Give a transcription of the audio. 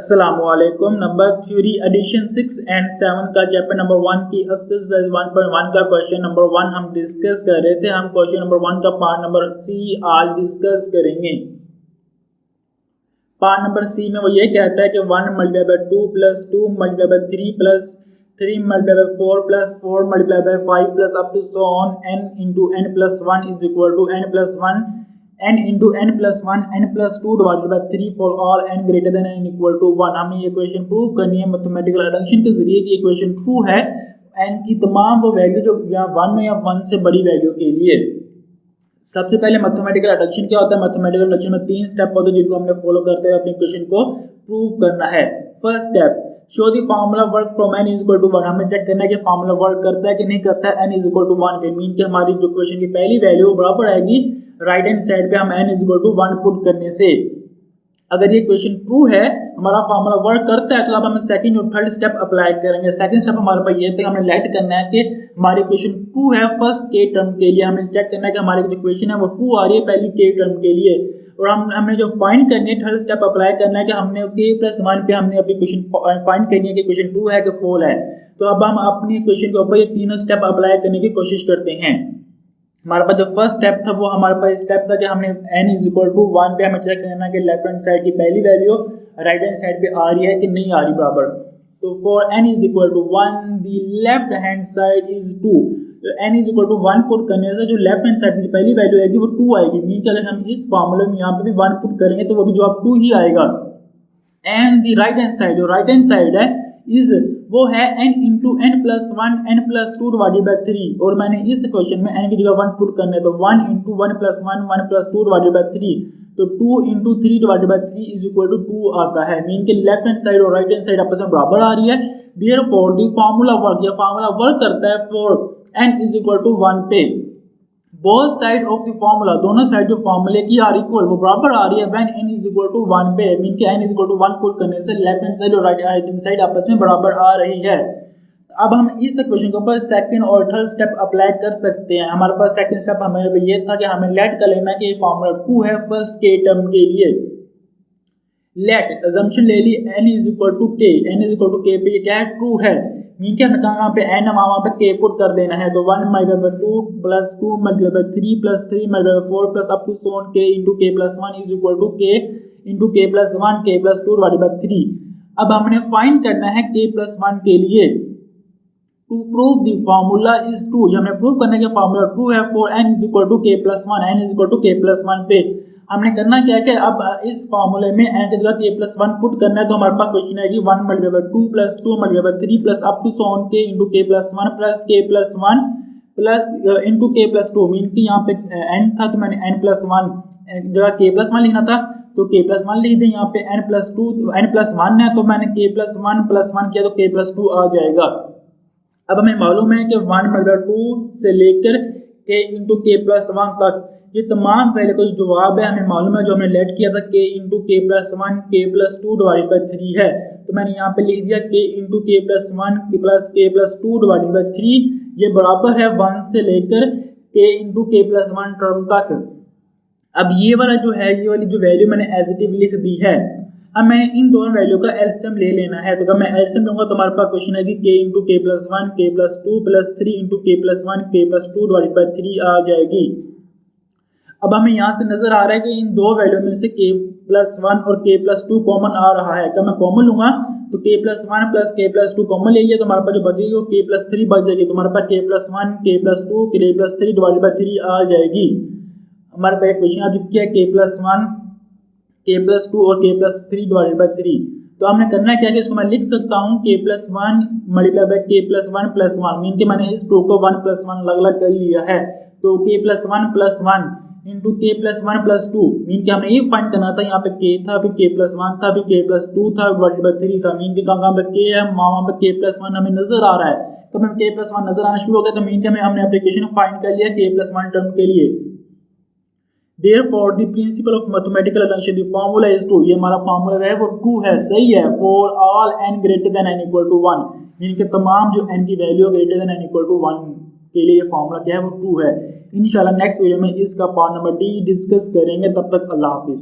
अस्सलामुअलैकुम। Number theory addition 6 and 7 का chapter number 1 की एक्सरसाइज 1.1 का क्वेश्चन नंबर 1 हम डिस्कस कर रहे थे। हम क्वेश्चन नंबर 1 का पार्ट नंबर सी आज डिस्कस करेंगे। पार्ट नंबर सी में वो ये कहता है कि 1 multiply by 2 plus 2 multiply by 3 plus 3 multiply by 4 plus 4 multiply by 5 plus up to so on n into n plus 1 is equal to n plus 1 n into n plus 1 n plus 2 divided by 3 for all n greater than n equal to 1। हमें ये question prove करनी है mathematical addition के जरिए कि ये question true है n की तमाम वो वैल्यू जो या 1 या 1 से बड़ी वैल्यू के लिए। सबसे पहले मैथमेटिकल एडिशन क्या होता है? मैथमेटिकल एडिशन में 3 स्टेप होते हैं जिनको हमने फॉलो करते हुए अपने क्वेश्चन को प्रूव करना है। First step, show the formula work from n is equal to 1। हमें चेक करना है कि फार्मूला वर्क करता है कि नहीं करता है n इज इक्वल टू 1 पे। मीन कि हमारी जो क्वेश्चन की पहली वैल्यू बराबर आएगी राइट हैंड साइड पे हम n is equal to 1 put करने से। अगर ये क्वेश्चन ट्रू है, हमारा फार्मूला वर्क करता है, तो अब हम सेकंड और थर्ड स्टेप अप्लाई करेंगे। सेकंड स्टेप हमारे पास ये था, हमने लेट करना है कि हमारी क्वेश्चन ट्रू है फर्स्ट के टर्म के लिए। हमें चेक करना है कि हमारी जो क्वेश्चन है वो ट्रू आ रही है पहली के टर्म के लिए। और हमने जो फाइंड करनी है, थर्ड स्टेप अप्लाई करना है कि हमने k प्लस 1 पे हमने अपनी क्वेश्चन फाइंड करनी है कि क्वेश्चन ट्रू है कि फॉल्स है। तो अब हम अपनी क्वेश्चन के ऊपर ये तीनों स्टेप अप्लाई करने की कोशिश करते हैं। हमारे पास जो फर्स्ट स्टेप था वो हमारे पास स्टेप था कि हमने n इज इक्वल टू 1 पे हमें चेक करना है कि लेफ्ट हैंड साइड की पहली वैल्यू राइट हैंड साइड पे आ रही है कि नहीं आ रही बराबर। तो for n is equal to 1 the left hand side is 2। तो n is equal to 1 put करने से जो लेफ्ट हैंड साइड की पहली वैल्यू आएगी वो 2 आएगी। मीन कि अगर हम इस फॉर्मूले में यहाँ पे भी 1 पुट करेंगे तो वो भी जवाब 2 ही आएगा। And the right hand side, जो राइट हैंड साइड है इज वो है n into n plus 1 n plus 2 divided by 3। और मैंने इस क्वेश्चन में n की जगह 1 पुट करने, तो 1 into 1 plus 1 1 plus 2 divided by 3। तो 2 into 3 divided by 3 is equal to 2 आता है। मीन के लेफ्ट हैंड साइड और राइट हैंड साइड आपस में बराबर आ रही है। देयरफॉर द फार्मूला वर्क, ये फार्मूला वर्क करता है for n is equal to 1 पे। Both side of the formula, दोनों साइड जो फार्मूले की आर इक्वल वो बराबर आ रही है when n is equal to 1 पे। मीन के n is equal to 1 put करने से लेफ्ट हैंड साइड और राइट हैंड साइड आपस में बराबर आ रही है। अब हम इस क्वेश्चन के ऊपर सेकंड और थर्ड स्टेप अप्लाई कर सकते हैं। हमारे पास सेकंड स्टेप हमारे ये था कि हमें लेट कर लेना कि ये फार्मूला ट्रू है फर्स्ट के टर्म के लिए। लेट अजम्पशन ले ली n is equal to k, n is equal to k पे ये क्या है? ट्रू है। मीन के हमें कहाँ पे n है वहाँ पे k पुट कर देना है। तो 1 multiply by 2 plus 2 multiply by 3 plus 3 multiply by 4 plus up to so on k into k plus 1 is equal to k into k plus 1 k plus 2 divided by 3। अब हमने find करना है k plus 1 के लिए। To prove the formula is true, हमने prove करने के formula true है for n is equal to k plus 1, n is equal to k plus 1 पे। हमने करना क्या है कि अब इस फार्मूले में n की जगह k प्लस 1 पुट करना है। तो हमारे पास क्वेश्चन आएगी 1 multiply by 2 plus 2 multiply by 3 plus up to so on k into k plus 1 plus k plus 1 plus into k plus 2। Mean कि यहाँ पे n था तो मैंने n प्लस 1 जगह k प्लस 1 लिखना था तो k प्लस 1 लिख दें। यहाँ पे n प्लस 2 n प्लस 1 है तो मैंने k प्लस 1 किया तो k प्लस 2 आ जाएगा। अब हमें मालूम है कि 1 मल्टीप्लाई 2 से लेकर k इंटू k प्लस 1 तक ये तमाम वैल्यू का जो जवाब है हमें मालूम है, जो हमने लेट किया था k into k plus 1 k plus 2 divided by 3 है। तो मैंने यहाँ पे लिख दिया k into k plus 1 plus k plus 2 divided by 3, ये बराबर है 1 से लेकर k into k plus 1 term तक। अब ये वाला जो है, ये वाली जो वैल्यू मैंने एज इट इज लिख दी है। अब मैंने इन दोनों वैल्यू का एलसीएम ले लेना है। तो अगर मैं एलसीएम लूंगा तो हमारे पास क्वेश्चन है कि k into k plus 1 k plus 2 plus 3 into k plus 1 k plus 2 divided by 3 आ जाएगी। अब हमें यहाँ से नजर आ रहा है कि इन दो वैल्यू में से k प्लस 1 और k प्लस 2 कॉमन आ रहा है। अगर मैं कॉमन लूंगा तो k plus 1 plus k plus 2 common ले लिया तो हमारे पास जो बचेगी वो k प्लस 3 बच जाएगी। तो हमारे पास k plus 1 k plus 2 k plus 3 divided by 3 आ जाएगी। हमारे पास क्वेश्चन आ चुकी है k प्लस 1 k प्लस 2 और k प्लस 3 डिवाइडेड बाई 3। तो हमने करना क्या है कि इसको मैं लिख सकता हूँ k plus 1 multiply bye k plus 1 plus 1। Mean कि मैंने इस 2 को 1 प्लस 1 अलग अलग कर लिया है। तो k plus 1 plus 1 into k plus 1 plus 2। Mean कि हमें ये फाइंड करना था, यहाँ पे k था, फिर k प्लस 1 था, फिर k प्लस 2 था, डिवाइडेड बाई 3 था। मीन कि कहाँ पे k है, वहाँ पे k प्लस 1 हमें नजर आ रहा है। तो हमें k प्लस 1 नजर आना शुरू हो गया तो मीन कि हमने एप्लीकेशन फाइंड कर लिया k प्लस 1 टर्म के लिए। Therefore the principle of mathematical addition, the formula is true। ये हमारा फार्मूला है वो ट्रू है, सही है। For all n greater than n equal to 1, यानी कि तमाम जो n की value greater than n equal to 1 के लिए ये फार्मूला क्या है वो ट्रू है। इंशाल्लाह नेक्स्ट वीडियो में इसका पार्ट नंबर D डिस्कस करेंगे। तब तक अल्लाह हाफिज।